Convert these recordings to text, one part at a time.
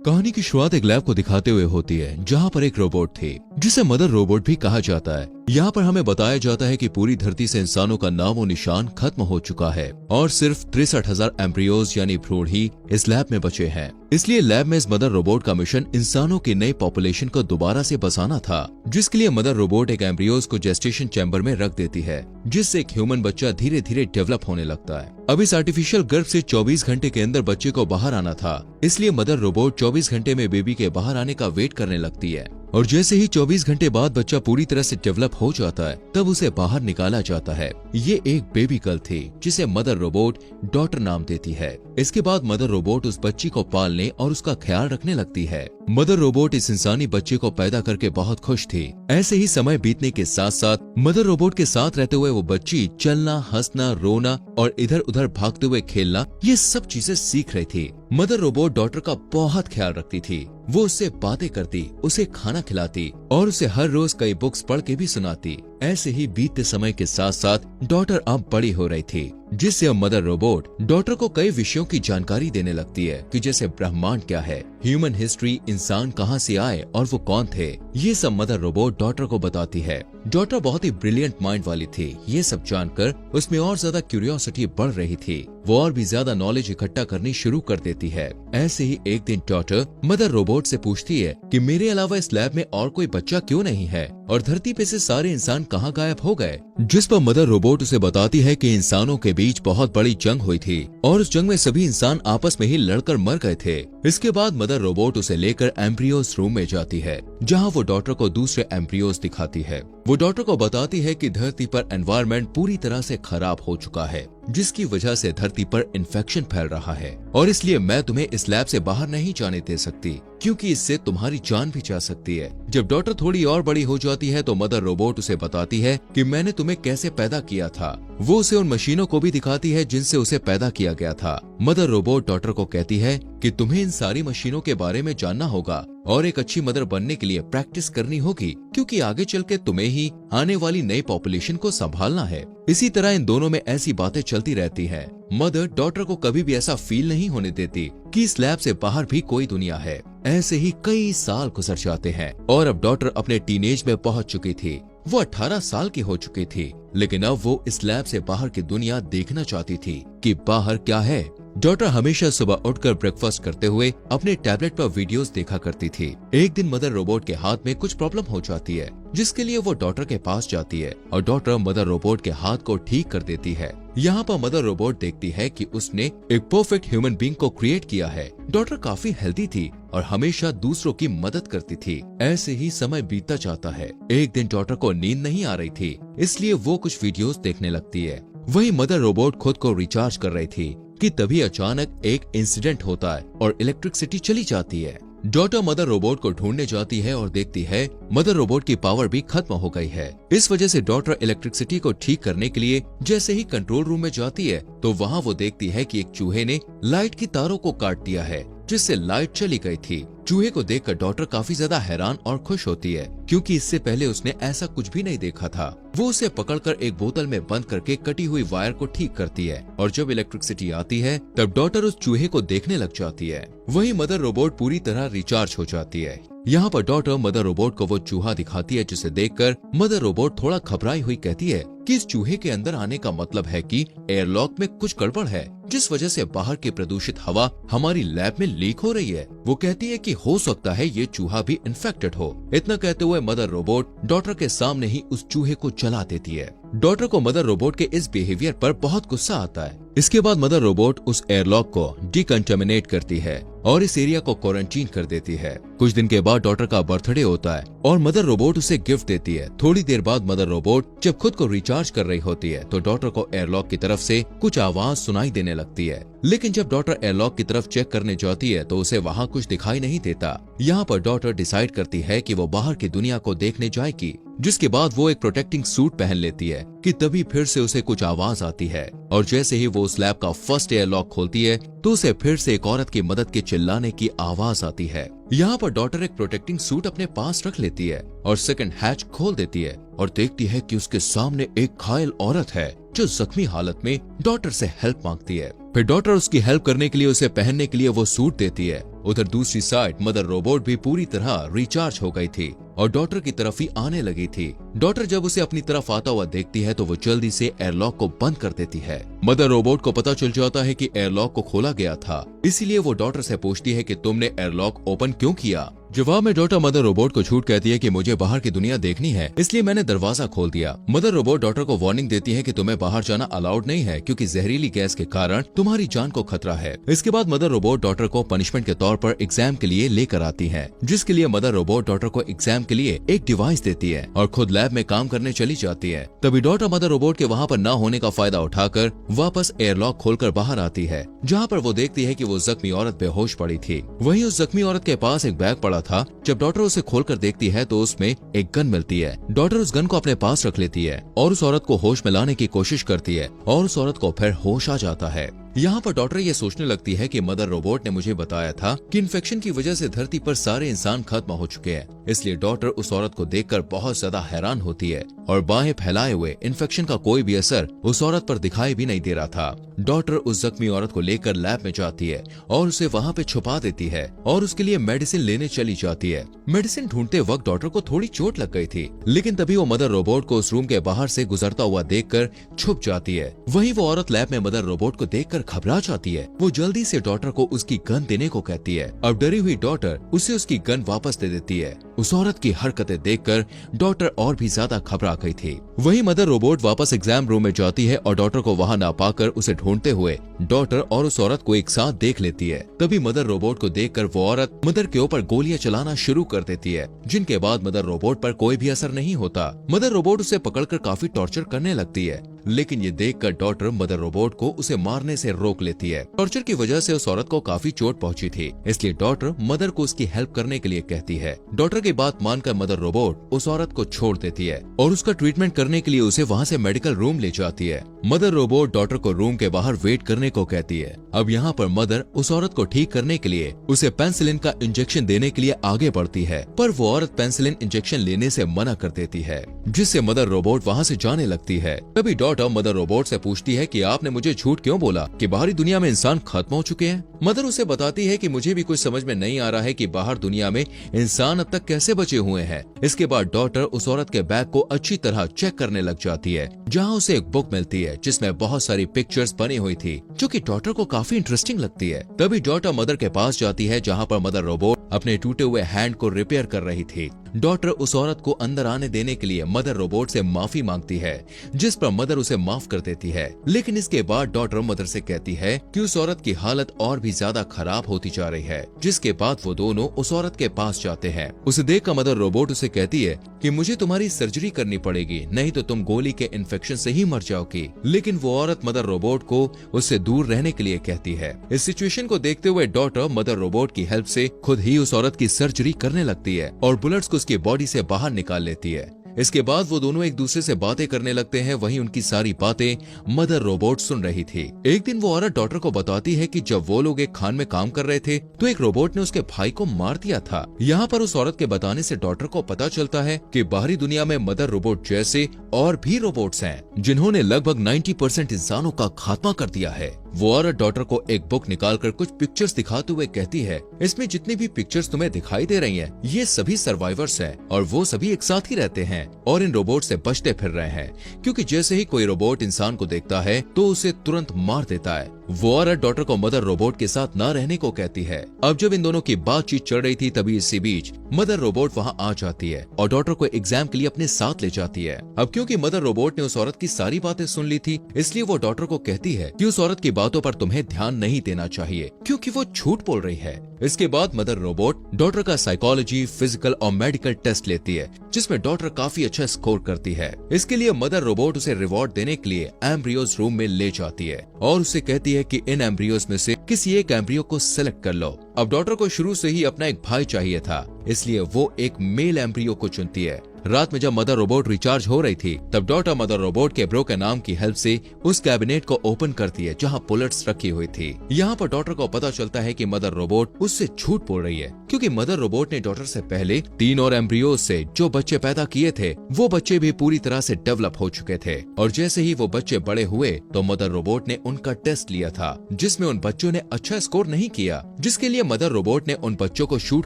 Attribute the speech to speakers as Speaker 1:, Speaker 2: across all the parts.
Speaker 1: कहानी की शुरुआत एक लैब को दिखाते हुए होती है जहाँ पर एक रोबोट थी जिसे मदर रोबोट भी कहा जाता है। यहाँ पर हमें बताया जाता है कि पूरी धरती से इंसानों का नामो निशान खत्म हो चुका है और सिर्फ 63,000 एम्ब्रियोज यानी भ्रूण ही इस लैब में बचे हैं। इसलिए लैब में इस मदर रोबोट का मिशन इंसानों की नई पॉपुलेशन को दोबारा से बसाना था, जिसके लिए मदर रोबोट एक एम्ब्रियोज को जेस्टेशन चैम्बर में रख देती है, जिससे एक ह्यूमन बच्चा धीरे धीरे डेवलप होने लगता है। अब इस आर्टिफिशियल गर्भ से 24 घंटे के अंदर बच्चे को बाहर आना था, इसलिए मदर रोबोट 24 घंटे में बेबी के बाहर आने का वेट करने लगती है और जैसे ही 24 घंटे बाद बच्चा पूरी तरह से डेवलप हो जाता है तब उसे बाहर निकाला जाता है। ये एक बेबी गर्ल थी जिसे मदर रोबोट डॉटर नाम देती है। इसके बाद मदर रोबोट उस बच्ची को पालने और उसका ख्याल रखने लगती है। मदर रोबोट इस इंसानी बच्चे को पैदा करके बहुत खुश थी। ऐसे ही समय बीतने के साथ साथ मदर रोबोट के साथ रहते हुए वो बच्ची चलना, हंसना, रोना और इधर उधर भागते हुए खेलना, ये सब चीजें सीख रही थी। मदर रोबोट डॉटर का बहुत ख्याल रखती थी। वो उससे बातें करती, उसे खाना खिलाती और उसे हर रोज कई बुक्स पढ़ के भी सुनाती। ऐसे ही बीतते समय के साथ साथ डॉटर अब बड़ी हो रही थी, जिससे अब मदर रोबोट डॉटर को कई विषयों की जानकारी देने लगती है कि जैसे ब्रह्मांड क्या है, ह्यूमन हिस्ट्री, इंसान कहां से आए और वो कौन थे, ये सब मदर रोबोट डॉटर को बताती है। डॉटर बहुत ही ब्रिलियंट माइंड वाली थी। ये सब जानकर उसमें और ज्यादा क्यूरियोसिटी बढ़ रही थी। वो और भी ज्यादा नॉलेज इकट्ठा करनी शुरू कर देती है। ऐसे ही एक दिन डॉटर मदर रोबोट से पूछती है कि मेरे अलावा इस लैब में और कोई बच्चा क्यों नहीं है और धरती पे से सारे इंसान कहाँ गायब हो गए। जिस पर मदर रोबोट उसे बताती है कि इंसानों के बीच बहुत बड़ी जंग हुई थी और उस जंग में सभी इंसान आपस में ही लड़कर मर गए थे। इसके बाद मदर रोबोट उसे लेकर एम्ब्रियोज रूम में जाती है, जहाँ वो डॉटर को दूसरे एम्ब्रियोज दिखाती है। वो डॉटर को बताती है कि धरती पर एनवायरनमेंट पूरी तरह से खराब हो चुका है, जिसकी वजह से धरती पर इन्फेक्शन फैल रहा है और इसलिए मैं तुम्हें इस लैब से बाहर नहीं जाने दे सकती, क्योंकि इससे तुम्हारी जान भी जा सकती है। जब डॉटर थोड़ी और बड़ी हो जाती है तो मदर रोबोट उसे बताती है कि मैंने तुम्हें कैसे पैदा किया था। वो उसे उन मशीनों को भी दिखाती है जिनसे उसे पैदा किया गया था। मदर रोबोट डॉटर को कहती है कि तुम्हें इन सारी मशीनों के बारे में जानना होगा और एक अच्छी मदर बनने के लिए प्रैक्टिस करनी होगी, क्योंकि आगे चल के तुम्हें ही आने वाली नई पॉपुलेशन को संभालना है। इसी तरह इन दोनों में ऐसी बातें चलती रहती हैं। मदर डॉटर को कभी भी ऐसा फील नहीं होने देती कि इस लैब से बाहर भी कोई दुनिया है। ऐसे ही कई साल गुजर जाते हैं और अब डॉटर अपने टीनेज में पहुंच चुकी थी। वो 18 साल की हो चुकी थी, लेकिन अब वो इस लैब से बाहर की दुनिया देखना चाहती थी कि बाहर क्या है। डॉटर हमेशा सुबह उठकर ब्रेकफास्ट करते हुए अपने टैबलेट पर वीडियोस देखा करती थी। एक दिन मदर रोबोट के हाथ में कुछ प्रॉब्लम हो जाती है, जिसके लिए वो डॉटर के पास जाती है और डॉटर मदर रोबोट के हाथ को ठीक कर देती है। यहाँ पर मदर रोबोट देखती है कि उसने एक परफेक्ट ह्यूमन बीइंग को क्रिएट किया है। डॉटर काफी हेल्दी थी और हमेशा दूसरों की मदद करती थी। ऐसे ही समय बीतता जाता है। एक दिन डॉटर को नींद नहीं आ रही थी, इसलिए वो कुछ वीडियोस देखने लगती है। वही मदर रोबोट खुद को रिचार्ज कर रही थी कि तभी अचानक एक इंसिडेंट होता है और इलेक्ट्रिसिटी चली जाती है। डॉटर मदर रोबोट को ढूंढने जाती है और देखती है मदर रोबोट की पावर भी खत्म हो गई है। इस वजह से डॉटर इलेक्ट्रिसिटी को ठीक करने के लिए जैसे ही कंट्रोल रूम में जाती है तो वहाँ वो देखती है कि एक चूहे ने लाइट की तारों को काट दिया है, जिससे लाइट चली गई थी। चूहे को देखकर डॉटर काफी ज्यादा हैरान और खुश होती है, क्योंकि इससे पहले उसने ऐसा कुछ भी नहीं देखा था। वो उसे पकड़कर एक बोतल में बंद करके कटी हुई वायर को ठीक करती है और जब इलेक्ट्रिसिटी आती है तब डॉटर उस चूहे को देखने लग जाती है। वही मदर रोबोट पूरी तरह रिचार्ज हो जाती है। यहाँ पर डॉटर मदर रोबोट को वो चूहा दिखाती है, जिसे देखकर मदर रोबोट थोड़ा घबराई हुई कहती है कि इस चूहे के अंदर आने का मतलब है कि एयरलॉक में कुछ गड़बड़ है, जिस वजह से बाहर की प्रदूषित हवा हमारी लैब में लीक हो रही है। वो कहती है कि हो सकता है ये चूहा भी इन्फेक्टेड हो। इतना कहते हुए मदर रोबोट डॉटर के सामने ही उस चूहे को जला देती है। डॉटर को मदर रोबोट के इस बिहेवियर पर बहुत गुस्सा आता है। इसके बाद मदर रोबोट उस एयरलॉक को डिकंटामिनेट करती है और इस एरिया को क्वारंटीन कर देती है। कुछ दिन के बाद डॉटर का बर्थडे होता है और मदर रोबोट उसे गिफ्ट देती है। थोड़ी देर बाद मदर रोबोट जब खुद को रिचार्ज कर रही होती है तो डॉटर को एयरलॉक की तरफ से कुछ आवाज सुनाई देने लगती है, लेकिन जब डॉटर एयरलॉक की तरफ चेक करने जाती है तो उसे वहाँ कुछ दिखाई नहीं देता। यहाँ पर डॉटर डिसाइड करती है कि वो बाहर की दुनिया को देखने जाएगी, जिसके बाद वो एक प्रोटेक्टिंग सूट पहन लेती है कि तभी फिर से उसे कुछ आवाज आती है और जैसे ही वो उस लैब का फर्स्ट एयरलॉक खोलती है तो उसे फिर से एक औरत की मदद के चिल्लाने की आवाज आती है। यहाँ पर डॉटर एक प्रोटेक्टिंग सूट अपने पास रख लेती है और सेकंड हैच खोल देती है और देखती है कि उसके सामने एक घायल औरत है जो जख्मी हालत में डॉटर से हेल्प मांगती है। फिर डॉटर उसकी हेल्प करने के लिए उसे पहनने के लिए वो सूट देती है। उधर दूसरी साइड मदर रोबोट भी पूरी तरह रिचार्ज हो गई थी और डॉटर की तरफ ही आने लगी थी। डॉटर जब उसे अपनी तरफ आता हुआ देखती है तो वो जल्दी से एयरलॉक को बंद कर देती है। मदर रोबोट को पता चल जाता है कि एयरलॉक को खोला गया था, इसीलिए वो डॉटर से पूछती है कि तुमने एयरलॉक ओपन क्यों किया। जवाब में डॉटर मदर रोबोट को झूठ कहती है कि मुझे बाहर की दुनिया देखनी है, इसलिए मैंने दरवाजा खोल दिया। मदर रोबोट डॉटर को वार्निंग देती है कि तुम्हें बाहर जाना अलाउड नहीं है क्योंकि जहरीली गैस के कारण तुम्हारी जान को खतरा है। इसके बाद मदर रोबोट डॉटर को पनिशमेंट के तौर पर एग्जाम के लिए लेकर आती है, जिसके लिए मदर रोबोट डॉटर को एग्जाम के लिए एक डिवाइस देती है और खुद लैब में काम करने चली जाती है। तभी डॉटर मदर रोबोट के वहाँ पर न होने का फायदा उठाकर वापस एयरलॉक खोलकर बाहर आती है, जहाँ पर वो देखती है कि वो जख्मी औरत बेहोश पड़ी थी। वहीं उस जख्मी औरत के पास एक बैग पड़ा था। जब डॉटर उसे खोलकर देखती है तो उसमें एक गन मिलती है। डॉटर उस गन को अपने पास रख लेती है और उस औरत को होश में लाने की कोशिश करती है और उस औरत को फिर होश आ जाता है। यहाँ पर डॉटर ये सोचने लगती है कि मदर रोबोट ने मुझे बताया था कि इन्फेक्शन की वजह से धरती पर सारे इंसान खत्म हो चुके हैं, इसलिए डॉटर उस औरत को देखकर बहुत ज्यादा हैरान होती है और बाहें फैलाए हुए इन्फेक्शन का कोई भी असर उस औरत पर दिखाई भी नहीं दे रहा था। डॉटर उस जख्मी औरत को लेकर लैब में जाती है और उसे वहाँ पे छुपा देती है और उसके लिए मेडिसिन लेने चली जाती है। मेडिसिन ढूंढते वक्त डॉटर को थोड़ी चोट लग गई थी, लेकिन तभी वो मदर रोबोट को उस रूम के बाहर से गुजरता हुआ देखकर छुप जाती है। वहीं वो औरत लैब में मदर रोबोट को देखकर घबरा जाती है। वो जल्दी से डॉटर को उसकी गन देने को कहती है। अब डरी हुई डॉटर उसे उसकी गन वापस दे देती है। उस औरत की हरकतें देखकर डॉटर और भी ज्यादा घबरा गई थी। वहीं मदर रोबोट वापस एग्जाम रूम में जाती है और डॉटर को वहां ना पाकर उसे ढूंढते हुए डॉटर और उस औरत को एक साथ देख लेती है। तभी मदर रोबोट को देखकर वो औरत मदर के ऊपर गोलियां चलाना शुरू कर देती है, जिनके बाद मदर रोबोट पर कोई भी असर नहीं होता। मदर रोबोट उसे पकड़कर काफी टॉर्चर करने लगती है, लेकिन ये देखकर डॉटर मदर रोबोट को उसे मारने से रोक लेती है। टॉर्चर की वजह से उस औरत को काफी चोट पहुंची थी, इसलिए डॉटर मदर को उसकी हेल्प करने के लिए कहती है। डॉटर की बात मानकर मदर रोबोट उस औरत को छोड़ देती है और उसका ट्रीटमेंट करने के लिए उसे वहाँ से मेडिकल रूम ले जाती है। मदर रोबोट डॉटर को रूम के बाहर वेट करने को कहती है। अब यहाँ पर मदर उस औरत को ठीक करने के लिए उसे पेनिसिलिन का इंजेक्शन देने के लिए आगे बढ़ती है, पर वो औरत पेनिसिलिन इंजेक्शन लेने से मना कर देती है, जिससे मदर रोबोट वहाँ से जाने लगती है। तभी डॉटर मदर रोबोट से पूछती है कि आपने मुझे झूठ क्यों बोला कि बाहरी दुनिया में इंसान खत्म हो चुके हैं। मदर उसे बताती है कि मुझे भी कुछ समझ में नहीं आ रहा है कि बाहर दुनिया में इंसान अब तक कैसे बचे हुए हैं। इसके बाद डॉटर उस औरत के बैग को अच्छी तरह चेक करने लग जाती है, जहाँ उसे एक बुक मिलती है जिसमें बहुत सारी पिक्चर्स बनी हुई थी, जो कि डॉटर को काफी इंटरेस्टिंग लगती है। तभी डॉटर मदर के पास जाती है, जहाँ पर मदर रोबोट अपने टूटे हुए हैंड को रिपेयर कर रही थी। डॉटर उस औरत को अंदर आने देने के लिए मदर रोबोट से माफी मांगती है, जिस पर मदर उसे माफ कर देती है। लेकिन इसके बाद डॉटर मदर से कहती है कि उस औरत की हालत और भी ज्यादा खराब होती जा रही है, जिसके बाद वो दोनों उस औरत के पास जाते हैं। उसे देखकर मदर रोबोट उसे कहती है कि मुझे तुम्हारी सर्जरी करनी पड़ेगी, नहीं तो तुम गोली के इन्फेक्शन से ही मर जाओगी। लेकिन वो औरत मदर रोबोट को उससे दूर रहने के लिए कहती है। इस सिचुएशन को देखते हुए डॉटर मदर रोबोट की हेल्प से खुद ही उस औरत की सर्जरी करने लगती है और बुलेट्स को उसकी बॉडी से बाहर निकाल लेती है। इसके बाद वो दोनों एक दूसरे से बातें करने लगते हैं। वहीं उनकी सारी बातें मदर रोबोट सुन रही थी। एक दिन वो औरत डॉटर को बताती है कि जब वो लोग एक खान में काम कर रहे थे तो एक रोबोट ने उसके भाई को मार दिया था। यहाँ पर उस औरत के बताने से डॉटर को पता चलता है कि बाहरी दुनिया में मदर रोबोट जैसे और भी रोबोट्स हैं, जिन्होंने लगभग 90% इंसानों का खात्मा कर दिया है। वो औरत डॉटर को एक बुक निकालकर कुछ पिक्चर्स दिखाते हुए कहती है, इसमें जितनी भी पिक्चर्स तुम्हें दिखाई दे रही हैं, ये सभी सर्वाइवर्स हैं और वो सभी एक साथ ही रहते हैं और इन रोबोट से बचते फिर रहे हैं, क्योंकि जैसे ही कोई रोबोट इंसान को देखता है तो उसे तुरंत मार देता है। वो औरत डॉटर को मदर रोबोट के साथ न रहने को कहती है। अब जब इन दोनों की बातचीत चल रही थी, तभी इसी बीच मदर रोबोट वहाँ आ जाती है और डॉटर को एग्जाम के लिए अपने साथ ले जाती है। अब क्योंकि मदर रोबोट ने उस औरत की सारी बातें सुन ली थी, इसलिए वो डॉटर को कहती है कि उस औरत की बातों पर तुम्हें ध्यान नहीं देना चाहिए, क्योंकि वो झूठ बोल रही है। इसके बाद मदर रोबोट डॉटर का साइकोलॉजी, फिजिकल और मेडिकल टेस्ट लेती है, जिसमें डॉटर काफी अच्छा स्कोर करती है। इसके लिए मदर रोबोट उसे रिवॉर्ड देने के लिए एम्ब्रियोज रूम में ले जाती है और उसे कहती है कि इन एम्ब्रियोज में से किसी एक एम्ब्रियो को सिलेक्ट कर लो। अब डॉटर को शुरू से ही अपना एक भाई चाहिए था, इसलिए वो एक मेल एम्ब्रियो को चुनती है। रात में जब मदर रोबोट रिचार्ज हो रही थी तब डॉटर मदर रोबोट के ब्रो के नाम की हेल्प से उस कैबिनेट को ओपन करती है जहाँ बुलेट्स रखी हुई थी। यहाँ पर डॉटर को पता चलता है कि मदर रोबोट उससे झूठ बोल रही है, क्योंकि मदर रोबोट ने डॉटर से पहले 3 और एम्ब्रियोज से जो बच्चे पैदा किए थे वो बच्चे भी पूरी तरह से डेवलप हो चुके थे। और जैसे ही वो बच्चे बड़े हुए तो मदर रोबोट ने उनका टेस्ट लिया था, जिसमें उन बच्चों ने अच्छा स्कोर नहीं किया, जिसके लिए मदर रोबोट ने उन बच्चों को शूट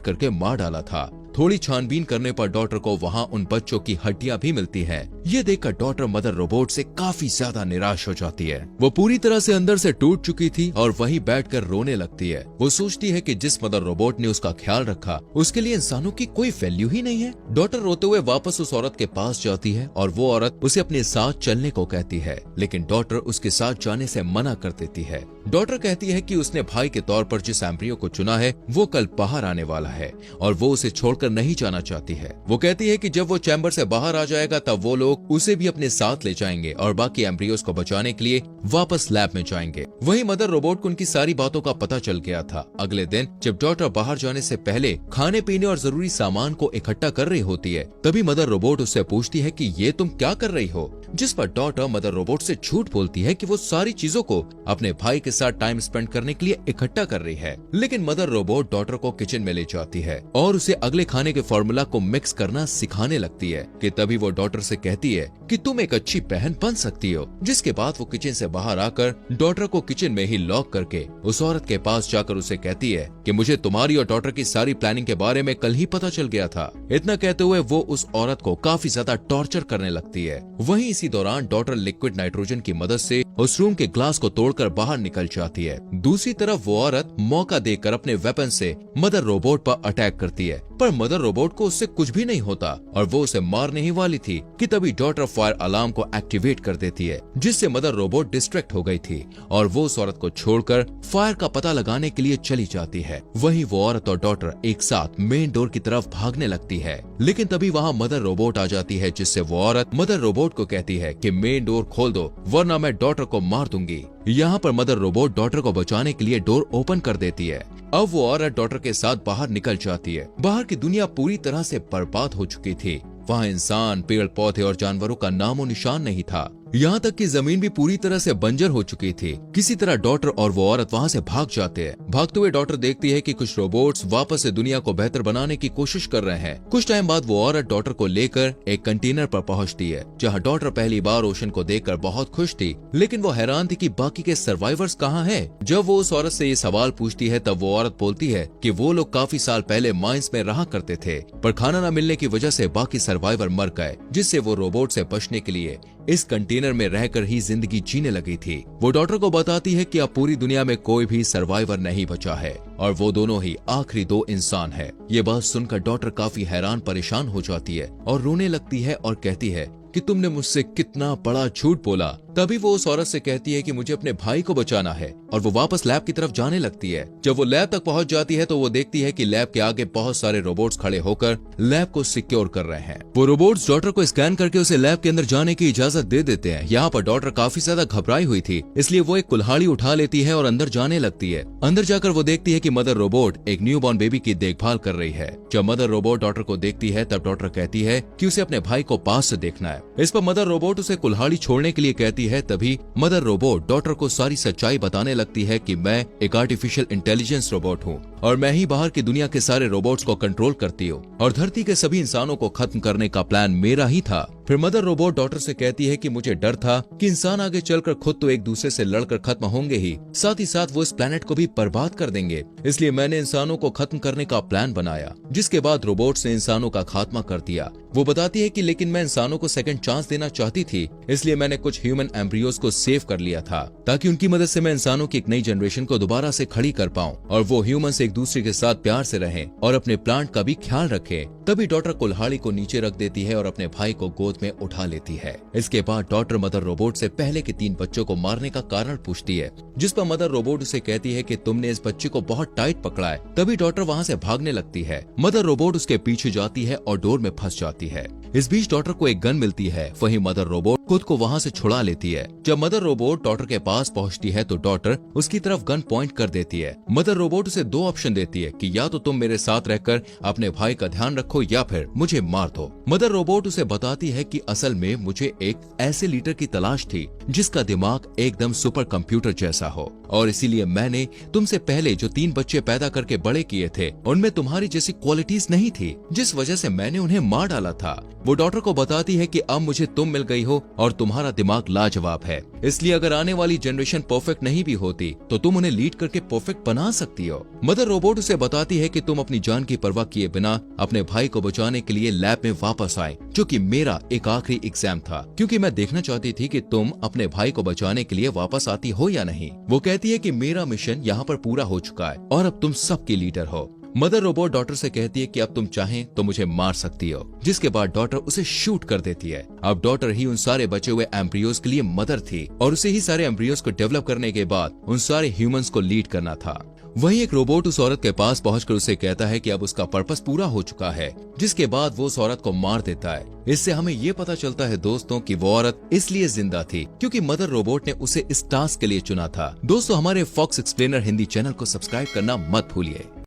Speaker 1: करके मार डाला था। थोड़ी छानबीन करने पर डॉटर को वहाँ उन बच्चों की हड्डियां भी मिलती हैं। ये देखकर डॉटर मदर रोबोट से काफी ज्यादा निराश हो जाती है। वो पूरी तरह से अंदर से टूट चुकी थी और वहीं बैठकर रोने लगती है। वो सोचती है कि जिस मदर रोबोट ने उसका ख्याल रखा उसके लिए इंसानों की कोई वैल्यू ही नहीं है। डॉटर रोते हुए वापस उस औरत के पास जाती है और वो औरत उसे अपने साथ चलने को कहती है, लेकिन डॉटर उसके साथ जाने से मना कर देती है। डॉटर कहती है कि उसने भाई के तौर पर जिस एम्ब्रियो को चुना है वो कल बाहर आने वाला है और वो उसे छोड़कर नहीं जाना चाहती है। वो कहती है कि जब वो चैम्बर से बाहर आ जाएगा तब वो लोग उसे भी अपने साथ ले जाएंगे और बाकी एम्ब्रियोज को बचाने के लिए वापस लैब में जाएंगे। वहीं मदर रोबोट को उनकी सारी बातों का पता चल गया था। अगले दिन जब डॉटर बाहर जाने से पहले खाने पीने और जरूरी सामान को इकट्ठा कर रही होती है तभी मदर रोबोट उससे पूछती है कि ये तुम क्या कर रही हो, जिस पर डॉटर मदर रोबोट से झूठ बोलती है कि वो सारी चीजों को अपने भाई के साथ टाइम स्पेंड करने के लिए इकट्ठा कर रही है। लेकिन मदर रोबोट डॉटर को किचन में ले जाती है और उसे अगले खाने के फॉर्मूला को मिक्स करना सिखाने लगती है कि तभी वो डॉटर से कहती है कि तुम एक अच्छी बहन बन सकती हो। जिसके बाद वो किचन से बाहर आकर डॉटर को किचन में ही लॉक करके उस औरत के पास जाकर उसे कहती है कि मुझे तुम्हारी और डॉटर की सारी प्लानिंग के बारे में कल ही पता चल गया था। इतना कहते हुए वो उस औरत को काफी ज्यादा टॉर्चर करने लगती है। वहीं इसी दौरान डॉटर लिक्विड नाइट्रोजन की मदद से उस रूम के ग्लास को तोड़कर बाहर निकल जाती है। दूसरी तरफ वो औरत मौका देकर अपने वेपन से मदर रोबोट पर अटैक करती है, पर मदर रोबोट को उससे कुछ भी नहीं होता और वो उसे मारने ही वाली थी कि तभी डॉटर फायर अलार्म को एक्टिवेट कर देती है, जिससे मदर रोबोट डिस्ट्रैक्ट हो गई थी और वो उस औरत को छोड़कर फायर का पता लगाने के लिए चली जाती है। वहीं वो औरत और डॉटर एक साथ मेन डोर की तरफ भागने लगती है, लेकिन तभी वहाँ मदर रोबोट आ जाती है, जिससे वो औरत मदर रोबोट को कहती है कि मेन डोर खोल दो वरना मैं डॉटर को मार दूंगी। यहाँ पर मदर रोबोट डॉटर को बचाने के लिए डोर ओपन कर देती है। अब वो औरत डॉटर के साथ बाहर निकल जाती है। बाहर की दुनिया पूरी तरह से बर्बाद हो चुकी थी। वहाँ इंसान, पेड़ पौधे और जानवरों का नामो निशान नहीं था। यहाँ तक कि जमीन भी पूरी तरह से बंजर हो चुकी थी। किसी तरह डॉटर और वो औरत वहाँ से भाग जाते हैं। भागते हुए डॉटर देखती है कि कुछ रोबोट्स वापस से दुनिया को बेहतर बनाने की कोशिश कर रहे हैं। कुछ टाइम बाद वो औरत डॉटर को लेकर एक कंटेनर पर पहुँचती है, जहाँ डॉटर पहली बार ओशन को देखकर बहुत खुश थी, लेकिन वो हैरान थी कि बाकी के सर्वाइवर्स कहाँ हैं। जब वो उस औरत से ये सवाल पूछती है तब वो औरत बोलती है कि वो लोग काफी साल पहले माइंस में रहा करते थे, पर खाना न मिलने की वजह से बाकी सर्वाइवर मर गए, जिससे वो रोबोट से बचने के लिए इस कंटेनर में रहकर ही जिंदगी जीने लगी थी। वो डॉटर को बताती है कि अब पूरी दुनिया में कोई भी सर्वाइवर नहीं बचा है और वो दोनों ही आखिरी 2 इंसान है। ये बात सुनकर डॉटर काफी हैरान परेशान हो जाती है और रोने लगती है और कहती है कि तुमने मुझसे कितना बड़ा झूठ बोला। तभी वो उस औरत से कहती है कि मुझे अपने भाई को बचाना है और वो वापस लैब की तरफ जाने लगती है। जब वो लैब तक पहुंच जाती है तो वो देखती है कि लैब के आगे बहुत सारे रोबोट्स खड़े होकर लैब को सिक्योर कर रहे हैं। वो रोबोट्स डॉटर को स्कैन करके उसे लैब के अंदर जाने की इजाजत दे देते हैं। यहाँ पर डॉटर काफी ज्यादा घबराई हुई थी, इसलिए वो एक कुल्हाड़ी उठा लेती है और अंदर जाने लगती है। अंदर जाकर वो देखती है कि मदर रोबोट एक न्यू बॉर्न बेबी की देखभाल कर रही है। जब मदर रोबोट डॉटर को देखती है तब डॉटर कहती है कि उसे अपने भाई को पास से देखना है। इस पर मदर रोबोट उसे कुल्हाड़ी छोड़ने के लिए कहती है। तभी मदर रोबोट डॉटर को सारी सच्चाई बताने लगती है कि मैं एक आर्टिफिशियल इंटेलिजेंस रोबोट हूँ और मैं ही बाहर की दुनिया के सारे रोबोट्स को कंट्रोल करती हूँ और धरती के सभी इंसानों को खत्म करने का प्लान मेरा ही था। फिर मदर रोबोट डॉटर से कहती है कि मुझे डर था कि इंसान आगे चलकर खुद तो एक दूसरे से लड़कर खत्म होंगे ही, साथ ही साथ वो इस प्लेनेट को भी बर्बाद कर देंगे, इसलिए मैंने इंसानों को खत्म करने का प्लान बनाया। जिसके बाद रोबोट्स ने इंसानों का खात्मा कर दिया। वो बताती है कि लेकिन मैं इंसानों को सेकंड चांस देना चाहती थी, इसलिए मैंने कुछ ह्यूमन एम्ब्रियोज को सेव कर लिया था ताकि उनकी मदद से मैं इंसानों की एक नई जनरेशन को दोबारा से खड़ी कर पाऊं और वो ह्यूमन एक दूसरे के साथ प्यार से रहें और अपने प्लांट का भी ख्याल रखें। तभी डॉटर कुल्हाड़ी को नीचे रख देती है और अपने भाई को गोद में उठा लेती है। इसके बाद डॉटर मदर रोबोट से पहले के 3 बच्चों को मारने का कारण पूछती है, जिस पर मदर रोबोट उसे कहती है कि तुमने इस बच्चे को बहुत टाइट पकड़ा है। तभी डॉटर वहाँ से भागने लगती है। मदर रोबोट उसके पीछे जाती है और डोर में फंस जाती है। इस बीच डॉटर को एक गन मिलती है। वहीं मदर रोबोट खुद को वहाँ से छुड़ा लेती है। जब मदर रोबोट डॉटर के पास पहुँचती है तो डॉटर उसकी तरफ गन पॉइंट कर देती है। मदर रोबोट उसे दो ऑप्शन देती है कि या तो तुम मेरे साथ रहकर अपने भाई का ध्यान रखो या फिर मुझे मार दो। मदर रोबोट उसे बताती है कि असल में मुझे एक ऐसे लीडर की तलाश थी जिसका दिमाग एकदम सुपर कंप्यूटर जैसा हो, और इसीलिए मैंने तुमसे पहले जो 3 बच्चे पैदा करके बड़े किए थे उनमें तुम्हारी जैसी क्वालिटीज नहीं थी, जिस वजह से मैंने उन्हें मार डाला था। वो डॉटर को बताती है कि अब मुझे तुम मिल गई हो और तुम्हारा दिमाग लाजवाब है, इसलिए अगर आने वाली जनरेशन परफेक्ट नहीं भी होती तो तुम उन्हें लीड करके परफेक्ट बना सकती हो। मदर रोबोट उसे बताती है कि तुम अपनी जान की परवाह किए बिना अपने भाई को बचाने के लिए लैब में वापस आए, जो कि मेरा एक आखिरी एग्जाम था, क्योंकि मैं देखना चाहती थी कि तुम अपने भाई को बचाने के लिए वापस आती हो या नहीं। वो कहती है कि मेरा मिशन यहाँ पर पूरा हो चुका है और अब तुम सबकी लीडर हो। मदर रोबोट डॉटर से कहती है कि अब तुम चाहें तो मुझे मार सकती हो, जिसके बाद डॉटर उसे शूट कर देती है। अब डॉटर ही उन सारे बचे हुए एम्ब्रियोज के लिए मदर थी और उसे ही सारे एम्ब्रियोज को डेवलप करने के बाद उन सारे ह्यूमंस को लीड करना था। वहीं एक रोबोट उस औरत के पास पहुंचकर उसे कहता है कि अब उसका पर्पस पूरा हो चुका है, जिसके बाद वो उस औरत को मार देता है। इससे हमें ये पता चलता है दोस्तों कि वो औरत इसलिए जिंदा थी क्योंकि मदर रोबोट ने उसे इस टास्क के लिए चुना था। दोस्तों, हमारे फॉक्स एक्सप्लेनर हिंदी चैनल को सब्सक्राइब करना मत भूलिए।